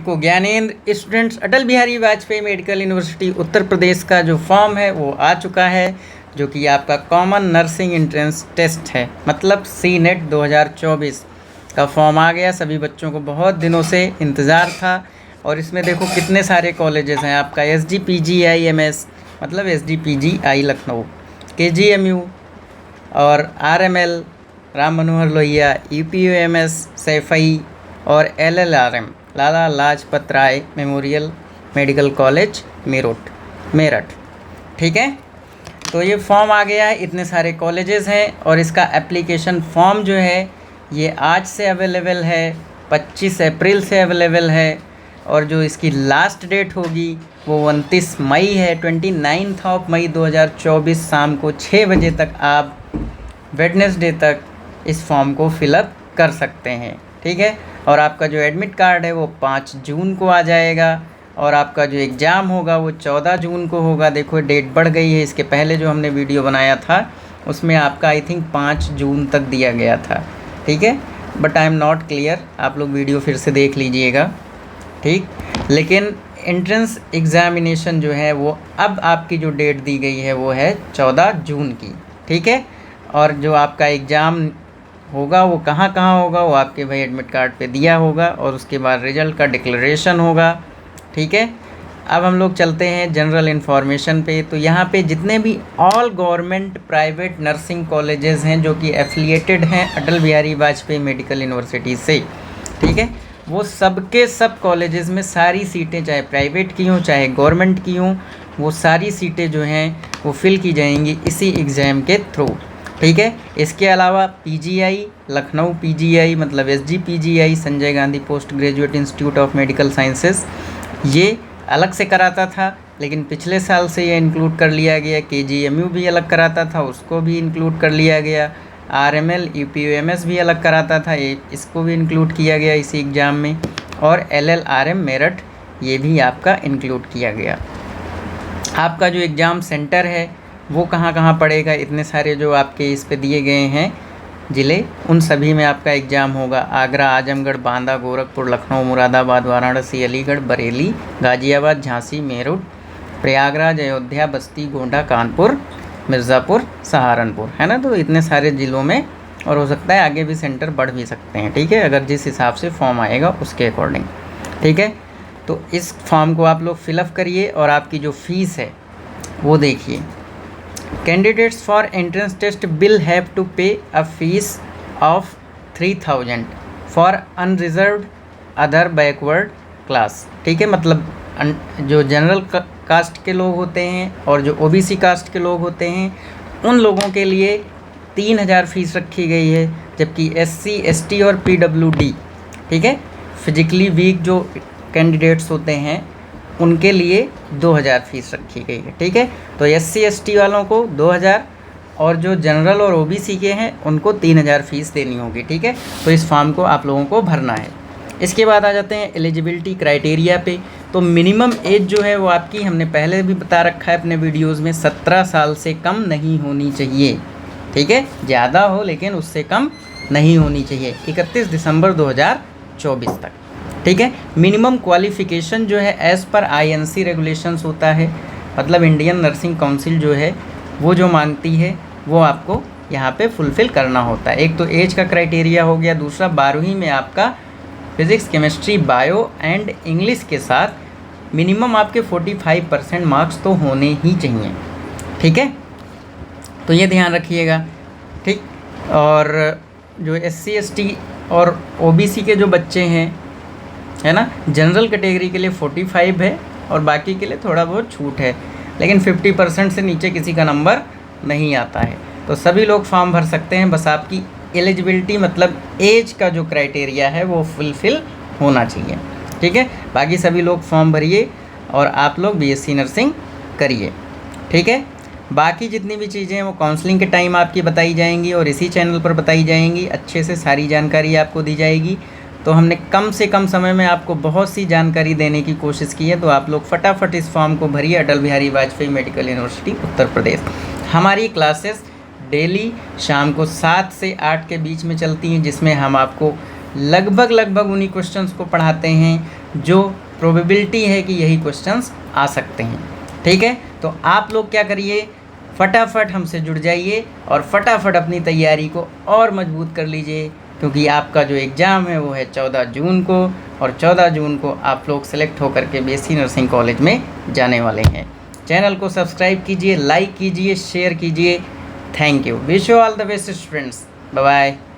सबको Gyanendra. Students, Atal Bihari Vajpayee medical university Uttar Pradesh का जो फॉर्म है वो आ चुका है, जो कि आपका कॉमन नर्सिंग एंट्रेंस टेस्ट है, मतलब CNET 2024 का फॉर्म आ गया। सभी बच्चों को बहुत दिनों से इंतज़ार था। और इसमें देखो कितने सारे कॉलेजेस हैं आपका SGPGI मतलब SGPGI लखनऊ, KGMU और RML राम मनोहर लोहिया, UPUMS सैफई और LLRM Lala Lajpat Rai memorial medical college Meerut. ठीक है, तो ये फॉर्म आ गया है। इतने सारे कॉलेजेस हैं और इसका एप्लीकेशन फॉर्म जो है ये आज से अवेलेबल है, 25 अप्रैल से अवेलेबल है। और जो इसकी लास्ट डेट होगी वो 29 मई है, 29 मई 2024 शाम को 6 बजे तक आप वेडनेसडे तक इस फॉर्म को फिलअप कर सकते हैं। ठीक है, और आपका जो एडमिट कार्ड है वो 5 जून को आ जाएगा और आपका जो एग्ज़ाम होगा वो 14 जून को होगा। देखो डेट बढ़ गई है, इसके पहले जो हमने वीडियो बनाया था उसमें आपका आई थिंक 5 जून तक दिया गया था। ठीक है, but I am not clear, आप लोग वीडियो फिर से देख लीजिएगा। ठीक, लेकिन एंट्रेंस एग्ज़ामिनेशन जो है वो अब आपकी जो डेट दी गई है वो है 14 जून की। ठीक है, और जो आपका एग्ज़ाम होगा वो कहाँ होगा वो आपके भाई एडमिट कार्ड पे दिया होगा और उसके बाद रिज़ल्ट का डिक्लेरेशन होगा। ठीक है, अब हम लोग चलते हैं जनरल इन्फॉर्मेशन पे। तो यहाँ पे जितने भी all government private nursing colleges हैं जो कि एफिलिएटेड हैं अटल बिहारी वाजपेयी मेडिकल यूनिवर्सिटी से, ठीक है, वो सबके सब कॉलेजेस में सारी सीटें चाहे प्राइवेट की हों चाहे गवर्नमेंट की हों, वो सारी सीटें जो हैं वो फिल की जाएंगी इसी एग्ज़ाम के थ्रू। ठीक है, इसके अलावा PGI लखनऊ PGI मतलब SGPGI Sanjay Gandhi post graduate institute of medical sciences ये अलग से कराता था, लेकिन पिछले साल से ये इंक्लूड कर लिया गया। KGMU भी अलग कराता था, उसको भी इंक्लूड कर लिया गया। RML UPUMS भी अलग कराता था, ये इसको भी इंक्लूड किया गया इसी एग्ज़ाम में। और LLRM मेरठ ये भी आपका इंक्लूड किया गया। आपका जो एग्ज़ाम सेंटर है वो कहाँ पड़ेगा, इतने सारे जो आपके इस पे दिए गए हैं ज़िले, उन सभी में आपका एग्ज़ाम होगा। आगरा, आजमगढ़, बांदा, गोरखपुर, लखनऊ, मुरादाबाद, वाराणसी, अलीगढ़, बरेली, गाज़ियाबाद, झांसी, मेरठ, प्रयागराज, अयोध्या, बस्ती, गोंडा, कानपुर, मिर्ज़ापुर, सहारनपुर, है ना। तो इतने सारे ज़िलों में, और हो सकता है आगे भी सेंटर बढ़ भी सकते हैं। ठीक है, अगर जिस हिसाब से फॉर्म आएगा उसके अकॉर्डिंग। ठीक है, तो इस फॉर्म को आप लोग फिलअप करिए और आपकी जो फ़ीस है वो देखिए। Candidates for entrance test will have to pay a fees of 3000 for unreserved other backward class। ठीक है, मतलब जो जनरल कास्ट के लोग होते हैं और जो OBC कास्ट के लोग होते हैं उन लोगों के लिए 3000 फीस रखी गई है, जबकि SC ST और PWD, ठीक है, फिजिकली वीक जो कैंडिडेट्स होते हैं उनके लिए 2000 फीस रखी गई है। ठीक है, तो SC ST वालों को 2000 और जो जनरल और OBC के हैं उनको 3000 फीस देनी होगी। ठीक है, तो इस फॉर्म को आप लोगों को भरना है। इसके बाद आ जाते हैं एलिजिबिलिटी क्राइटेरिया पे। तो मिनिमम एज जो है वो आपकी, हमने पहले भी बता रखा है अपने वीडियोज़ में, 17 साल से कम नहीं होनी चाहिए। ठीक है, ज़्यादा हो लेकिन उससे कम नहीं होनी चाहिए 31 दिसंबर 2024 तक। ठीक है, मिनिमम क्वालिफ़िकेशन जो है एज़ पर INC रेगुलेशंस होता है, मतलब इंडियन नर्सिंग काउंसिल जो है वो जो मांगती है वो आपको यहाँ पे फुलफ़िल करना होता है। एक तो एज का क्राइटेरिया हो गया, दूसरा 12वीं में आपका physics, chemistry, bio and English के साथ मिनिमम आपके 45% मार्क्स तो होने ही चाहिए। ठीक है, तो ये ध्यान रखिएगा। ठीक, और जो SC ST और OBC के जो बच्चे हैं, है ना, जनरल कैटेगरी के लिए 45 है और बाकी के लिए थोड़ा बहुत छूट है, लेकिन 50% से नीचे किसी का नंबर नहीं आता है। तो सभी लोग फॉर्म भर सकते हैं, बस आपकी एलिजिबिलिटी मतलब एज का जो क्राइटेरिया है वो फुलफ़िल होना चाहिए। ठीक है, बाकी सभी लोग फॉर्म भरिए और आप लोग BSc नर्सिंग करिए। ठीक है, बाकी जितनी भी चीज़ें हैं वो काउंसलिंग के टाइम आपकी बताई जाएंगी और इसी चैनल पर बताई जाएंगी, अच्छे से सारी जानकारी आपको दी जाएगी। तो हमने कम से कम समय में आपको बहुत सी जानकारी देने की कोशिश की है, तो आप लोग फटाफट इस फॉर्म को भरिए। Atal Bihari Vajpayee medical university Uttar Pradesh. हमारी क्लासेस डेली शाम को 7 से 8 के बीच में चलती हैं, जिसमें हम आपको लगभग उन्हीं क्वेश्चंस को पढ़ाते हैं जो प्रोबेबिलिटी है कि यही क्वेश्चंस आ सकते हैं। ठीक है, तो आप लोग क्या करिए, फटाफट हमसे जुड़ जाइए और फटाफट अपनी तैयारी को और मजबूत कर लीजिए, क्योंकि आपका जो एग्ज़ाम है वो है 14 जून को, और 14 जून को आप लोग सेलेक्ट होकर के बीएससी नर्सिंग कॉलेज में जाने वाले हैं। चैनल को सब्सक्राइब कीजिए, लाइक कीजिए, शेयर कीजिए। Thank you. Wish you all the best students. Bye bye.